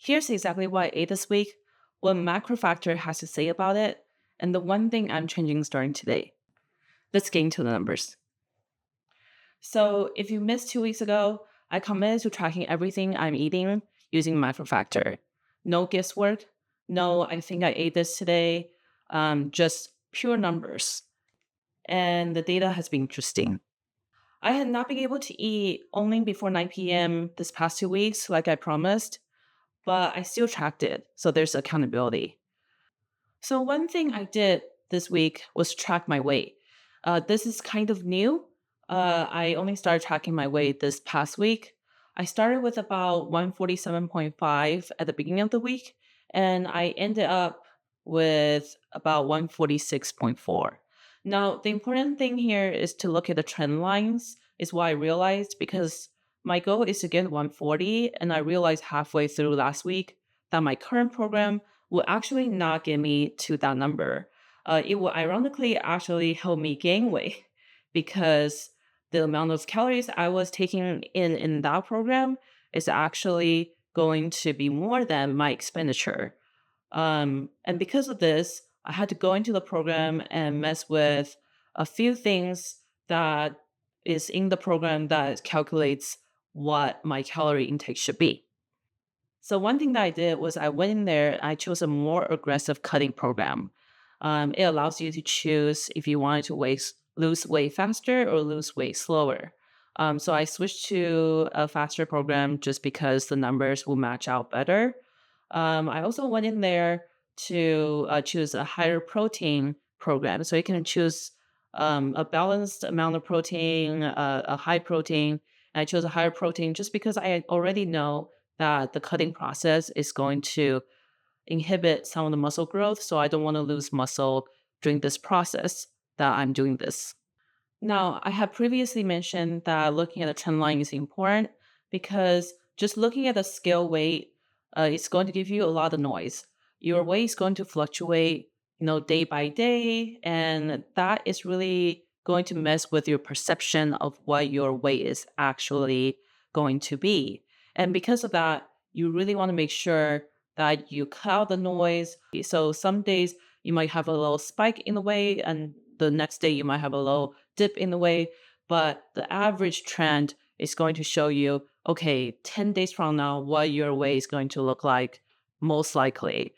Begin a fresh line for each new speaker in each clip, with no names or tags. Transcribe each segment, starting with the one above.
Here's exactly what I ate this week, what Macrofactor has to say about it, and the one thing I'm changing starting today. Let's get into the numbers. So, if you missed 2 weeks ago, I committed to tracking everything I'm eating using Macrofactor. No guesswork. No, I think I ate this today. Just pure numbers. And the data has been interesting. I had not been able to eat only before 9 p.m. this past 2 weeks, like I promised, but I still tracked it. So there's accountability. So one thing I did this week was track my weight. This is kind of new. I only started tracking my weight this past week. I started with about 147.5 at the beginning of the week, and I ended up with about 146.4. Now, the important thing here is to look at the trend lines, is what I realized, because my goal is to get 140, and I realized halfway through last week that my current program will actually not get me to that number. It will ironically actually help me gain weight because the amount of calories I was taking in that program is actually going to be more than my expenditure. And because of this, I had to go into the program and mess with a few things that is in the program that calculates what my calorie intake should be. So one thing that I did was I went in there, I chose a more aggressive cutting program. It allows you to choose if you wanted to lose weight faster or lose weight slower. So I switched to a faster program just because the numbers will match out better. I also went in there to choose a higher protein program. So you can choose a balanced amount of protein, a high protein. I chose a higher protein just because I already know that the cutting process is going to inhibit some of the muscle growth. So I don't want to lose muscle during this process that I'm doing this. Now, I have previously mentioned that looking at the trend line is important because just looking at the scale weight, it's going to give you a lot of noise. Your weight is going to fluctuate, day by day, and that is really going to mess with your perception of what your weight is actually going to be. And because of that, you really want to make sure that you cut out the noise. So some days you might have a little spike in the weight, and the next day you might have a little dip in the weight. But the average trend is going to show you, okay, 10 days from now, what your weight is going to look like, most likely,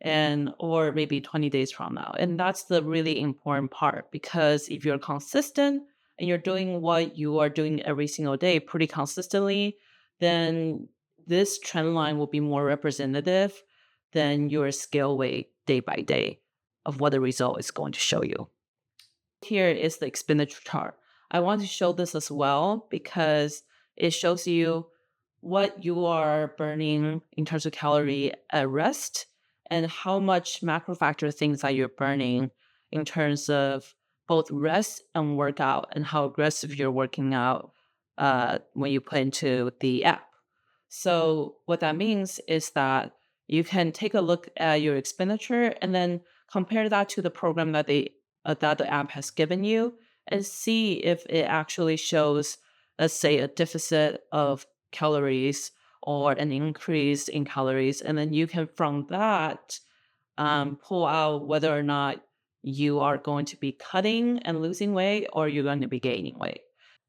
and or maybe 20 days from now. And that's the really important part, because if you're consistent and you're doing what you are doing every single day pretty consistently, then this trend line will be more representative than your scale weight day by day of what the result is going to show you. Here is the expenditure chart. I want to show this as well because it shows you what you are burning in terms of calorie at rest and how much Macrofactor things that you're burning in terms of both rest and workout, and how aggressive you're working out when you put into the app. So what that means is that you can take a look at your expenditure and then compare that to the program that the app has given you, and see if it actually shows, let's say, a deficit of calories or an increase in calories. And then you can, from that, pull out whether or not you are going to be cutting and losing weight or you're going to be gaining weight.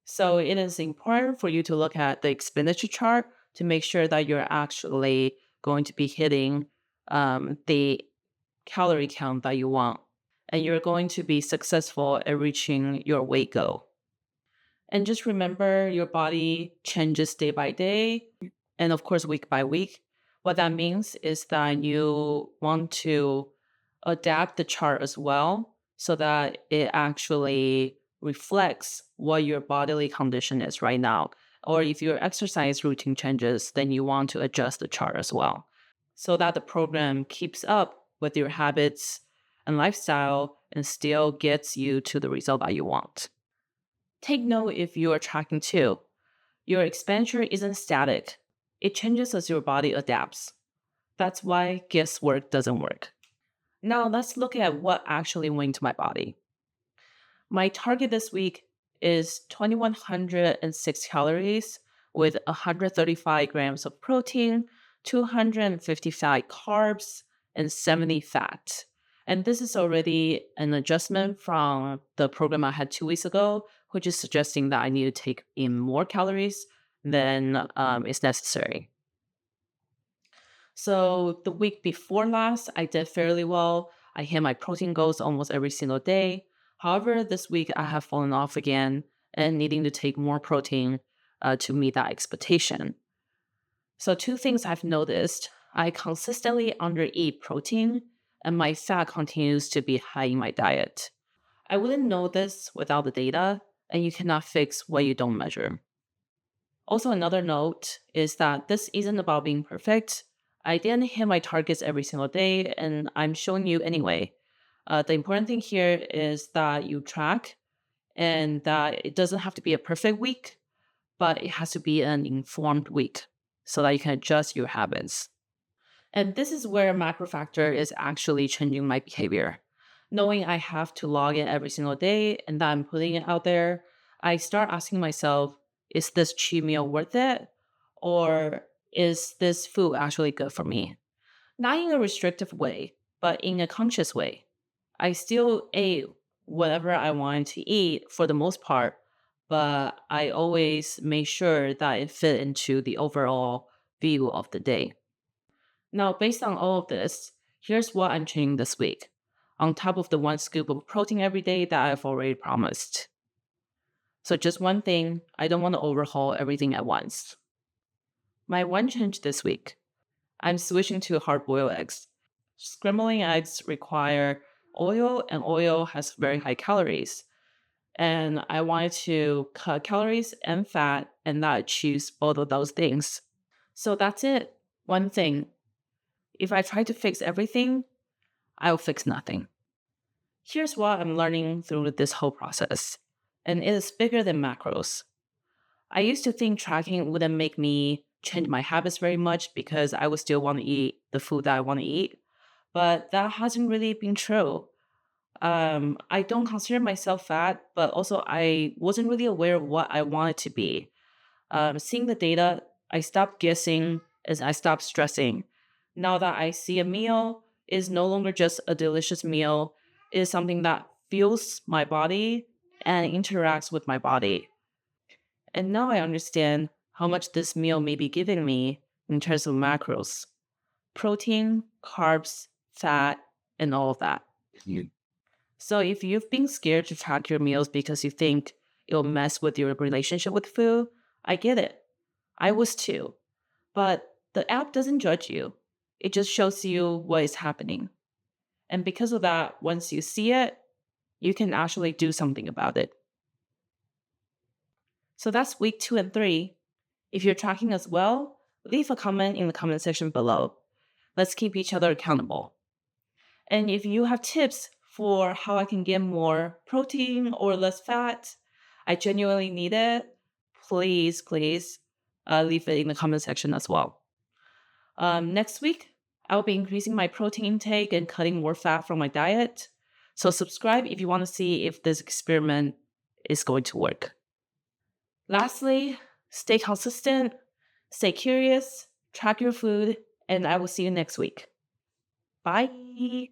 So it is important for you to look at the expenditure chart to make sure that you're actually going to be hitting the calorie count that you want, and you're going to be successful at reaching your weight goal. And just remember, your body changes day by day and, of course, week by week. What that means is that you want to adapt the chart as well so that it actually reflects what your bodily condition is right now. Or if your exercise routine changes, then you want to adjust the chart as well so that the program keeps up with your habits and lifestyle and still gets you to the result that you want. Take note if you are tracking too. Your expenditure isn't static. It changes as your body adapts. That's why guesswork doesn't work. Now let's look at what actually went into my body. My target this week is 2,106 calories with 135 grams of protein, 255 carbs, and 70 fat. And this is already an adjustment from the program I had 2 weeks ago, which is suggesting that I need to take in more calories than is necessary. So the week before last, I did fairly well. I hit my protein goals almost every single day. However, this week I have fallen off again and needing to take more protein to meet that expectation. So two things I've noticed. I consistently undereat protein and my fat continues to be high in my diet. I wouldn't know this without the data, and you cannot fix what you don't measure. Also, another note is that this isn't about being perfect. I didn't hit my targets every single day, and I'm showing you anyway. The important thing here is that you track and that it doesn't have to be a perfect week, but it has to be an informed week so that you can adjust your habits. And this is where Macrofactor is actually changing my behavior. Knowing I have to log in every single day and that I'm putting it out there, I start asking myself, is this cheat meal worth it? Or is this food actually good for me? Not in a restrictive way, but in a conscious way. I still ate whatever I wanted to eat for the most part, but I always made sure that it fit into the overall view of the day. Now, based on all of this, here's what I'm changing this week, on top of the one scoop of protein every day that I've already promised. So just one thing, I don't want to overhaul everything at once. My one change this week, I'm switching to hard-boiled eggs. Scrambling eggs require oil, and oil has very high calories. And I wanted to cut calories and fat and not choose both of those things. So that's it. One thing. If I try to fix everything, I'll fix nothing. Here's what I'm learning through this whole process, and it is bigger than macros. I used to think tracking wouldn't make me change my habits very much because I would still want to eat the food that I want to eat, but that hasn't really been true. I don't consider myself fat, but also I wasn't really aware of what I wanted to be. Seeing the data, I stopped guessing and I stopped stressing. Now that I see a meal is no longer just a delicious meal, it is something that fuels my body and interacts with my body. And now I understand how much this meal may be giving me in terms of macros: protein, carbs, fat, and all of that. So if you've been scared to track your meals because you think it'll mess with your relationship with food, I get it. I was too. But the app doesn't judge you. It just shows you what is happening. And because of that, once you see it, you can actually do something about it. So that's week 2 and 3. If you're tracking as well, leave a comment in the comment section below. Let's keep each other accountable. And if you have tips for how I can get more protein or less fat, I genuinely need it. Please leave it in the comment section as well. Next week, I'll be increasing my protein intake and cutting more fat from my diet. So subscribe if you want to see if this experiment is going to work. Lastly, stay consistent, stay curious, track your food, and I will see you next week. Bye.